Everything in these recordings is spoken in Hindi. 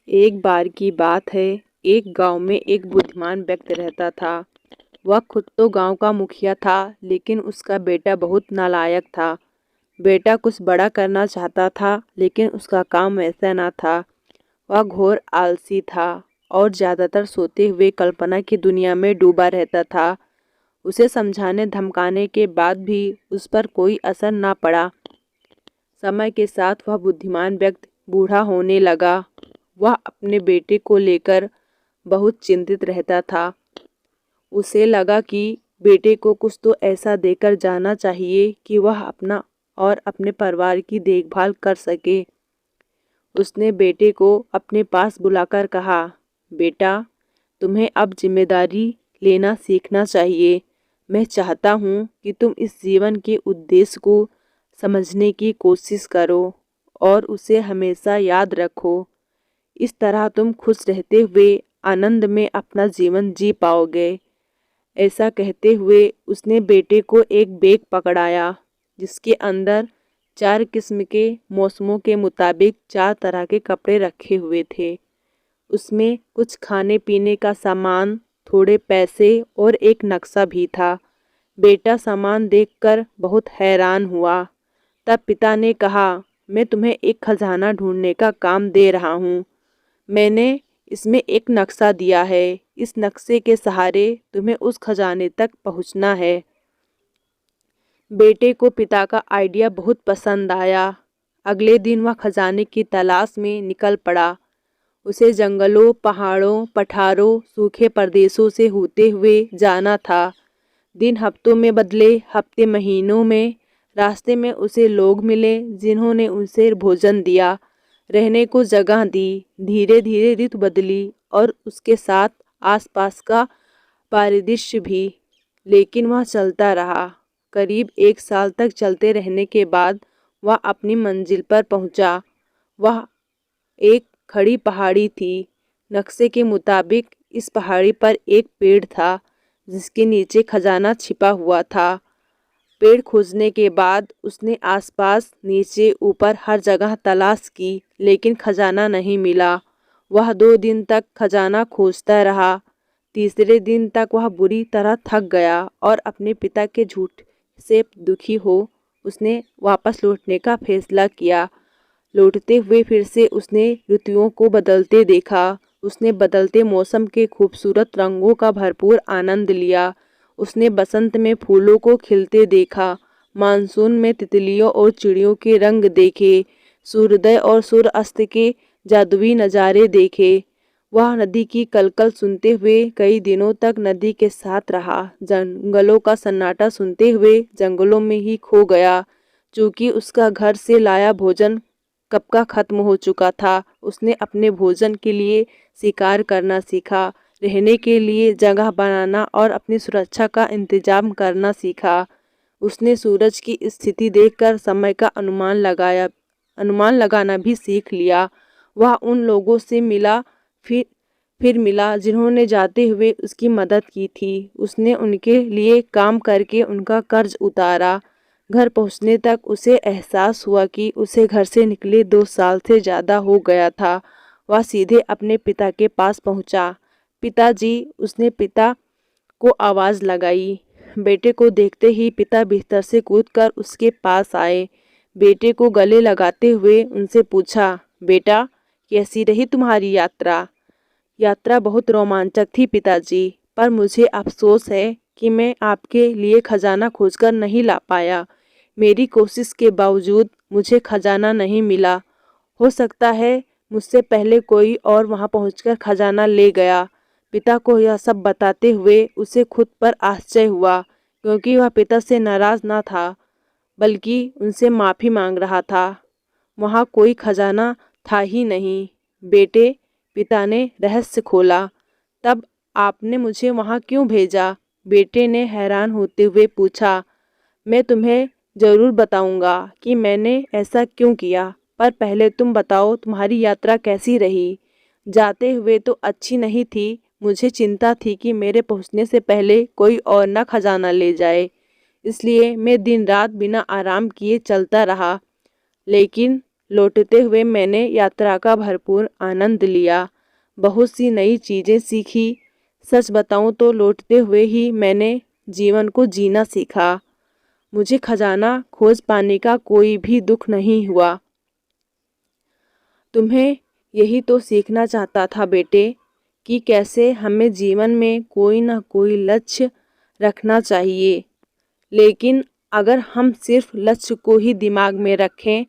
एक बार की बात है। एक गांव में एक बुद्धिमान व्यक्ति रहता था। वह खुद तो गांव का मुखिया था, लेकिन उसका बेटा बहुत नालायक था। बेटा कुछ बड़ा करना चाहता था, लेकिन उसका काम वैसा ना था। वह घोर आलसी था और ज़्यादातर सोते हुए कल्पना की दुनिया में डूबा रहता था। उसे समझाने धमकाने के बाद भी उस पर कोई असर ना पड़ा। समय के साथ वह बुद्धिमान व्यक्ति बूढ़ा होने लगा। वह अपने बेटे को लेकर बहुत चिंतित रहता था। उसे लगा कि बेटे को कुछ तो ऐसा देकर जाना चाहिए कि वह अपना और अपने परिवार की देखभाल कर सके। उसने बेटे को अपने पास बुलाकर कहा, बेटा, तुम्हें अब जिम्मेदारी लेना सीखना चाहिए। मैं चाहता हूँ कि तुम इस जीवन के उद्देश्य को समझने की कोशिश करो और उसे हमेशा याद रखो। इस तरह तुम खुश रहते हुए आनंद में अपना जीवन जी पाओगे। ऐसा कहते हुए उसने बेटे को एक बैग पकड़ाया, जिसके अंदर 4 किस्म के मौसमों के मुताबिक 4 तरह के कपड़े रखे हुए थे। उसमें कुछ खाने पीने का सामान, थोड़े पैसे और एक नक्शा भी था। बेटा सामान देखकर बहुत हैरान हुआ। तब पिता ने कहा, मैं तुम्हें एक खजाना ढूंढने का काम दे रहा हूँ। मैंने इसमें एक नक्शा दिया है। इस नक्शे के सहारे तुम्हें उस खजाने तक पहुँचना है। बेटे को पिता का आइडिया बहुत पसंद आया। अगले दिन वह खजाने की तलाश में निकल पड़ा। उसे जंगलों, पहाड़ों, पठारों, सूखे प्रदेशों से होते हुए जाना था। दिन हफ्तों में बदले, हफ्ते महीनों में। रास्ते में उसे लोग मिले जिन्होंने उसे भोजन दिया, रहने को जगह दी। धीरे धीरे ऋतु बदली और उसके साथ आसपास का परिदृश्य भी। लेकिन वह चलता रहा। करीब 1 साल तक चलते रहने के बाद वह अपनी मंजिल पर पहुंचा। वह एक खड़ी पहाड़ी थी। नक्शे के मुताबिक इस पहाड़ी पर एक पेड़ था, जिसके नीचे खजाना छिपा हुआ था। पेड़ खोजने के बाद उसने आसपास, नीचे, ऊपर हर जगह तलाश की, लेकिन खजाना नहीं मिला। वह 2 दिन तक खजाना खोजता रहा। तीसरे दिन तक वह बुरी तरह थक गया और अपने पिता के झूठ से दुखी हो उसने वापस लौटने का फैसला किया। लौटते हुए फिर से उसने ऋतुओं को बदलते देखा। उसने बदलते मौसम के खूबसूरत रंगों का भरपूर आनंद लिया। उसने बसंत में फूलों को खिलते देखा, मानसून में तितलियों और चिड़ियों के रंग देखे, सूर्योदय और सूर्यास्त के जादुई नज़ारे देखे। वह नदी की कलकल सुनते हुए कई दिनों तक नदी के साथ रहा। जंगलों का सन्नाटा सुनते हुए जंगलों में ही खो गया। चूँकि उसका घर से लाया भोजन कब का खत्म हो चुका था, उसने अपने भोजन के लिए शिकार करना सीखा, रहने के लिए जगह बनाना और अपनी सुरक्षा का इंतजाम करना सीखा। उसने सूरज की स्थिति देखकर समय का अनुमान लगाना भी सीख लिया। वह उन लोगों से मिला, फिर मिला जिन्होंने जाते हुए उसकी मदद की थी। उसने उनके लिए काम करके उनका कर्ज उतारा। घर पहुंचने तक उसे एहसास हुआ कि उसे घर से निकले 2 साल से ज़्यादा हो गया था। वह सीधे अपने पिता के पास पहुंचा। पिताजी, उसने पिता को आवाज़ लगाई। बेटे को देखते ही पिता बिस्तर से कूदकर उसके पास आए। बेटे को गले लगाते हुए उनसे पूछा, बेटा, कैसी रही तुम्हारी यात्रा? यात्रा बहुत रोमांचक थी पिताजी, पर मुझे अफसोस है कि मैं आपके लिए खजाना खोजकर नहीं ला पाया। मेरी कोशिश के बावजूद मुझे खजाना नहीं मिला। हो सकता है मुझसे पहले कोई और वहां पहुंचकर खजाना ले गया। पिता को यह सब बताते हुए उसे खुद पर आश्चर्य हुआ, क्योंकि वह पिता से नाराज न था, बल्कि उनसे माफ़ी मांग रहा था। वहाँ कोई खजाना था ही नहीं। बेटे, पिता ने रहस्य खोला। तब आपने मुझे वहाँ क्यों भेजा? बेटे ने हैरान होते हुए पूछा। मैं तुम्हें ज़रूर बताऊंगा कि मैंने ऐसा क्यों किया, पर पहले तुम बताओ, तुम्हारी यात्रा कैसी रही? जाते हुए तो अच्छी नहीं थी। मुझे चिंता थी कि मेरे पहुंचने से पहले कोई और न खजाना ले जाए, इसलिए मैं दिन रात बिना आराम किए चलता रहा। लेकिन लौटते हुए मैंने यात्रा का भरपूर आनंद लिया, बहुत सी नई चीज़ें सीखी। सच बताऊं तो लौटते हुए ही मैंने जीवन को जीना सीखा। मुझे खजाना खोज पाने का कोई भी दुख नहीं हुआ। तुम्हें यही तो सीखना चाहता था बेटे, कि कैसे हमें जीवन में कोई ना कोई लक्ष्य रखना चाहिए। लेकिन अगर हम सिर्फ लक्ष्य को ही दिमाग में रखें,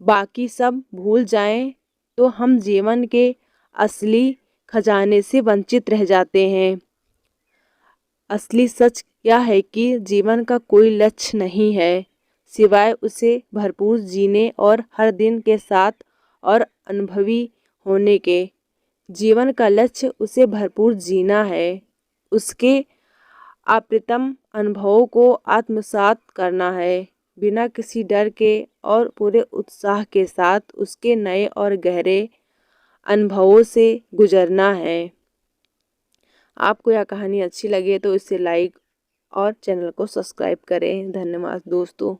बाकी सब भूल जाएं, तो हम जीवन के असली खजाने से वंचित रह जाते हैं। असली सच यह है कि जीवन का कोई लक्ष्य नहीं है, सिवाय उसे भरपूर जीने और हर दिन के साथ और अनुभवी होने के। जीवन का लक्ष्य उसे भरपूर जीना है, उसके अप्रतिम अनुभवों को आत्मसात करना है, बिना किसी डर के और पूरे उत्साह के साथ उसके नए और गहरे अनुभवों से गुजरना है। आपको यह कहानी अच्छी लगे तो इसे लाइक और चैनल को सब्सक्राइब करें। धन्यवाद दोस्तों।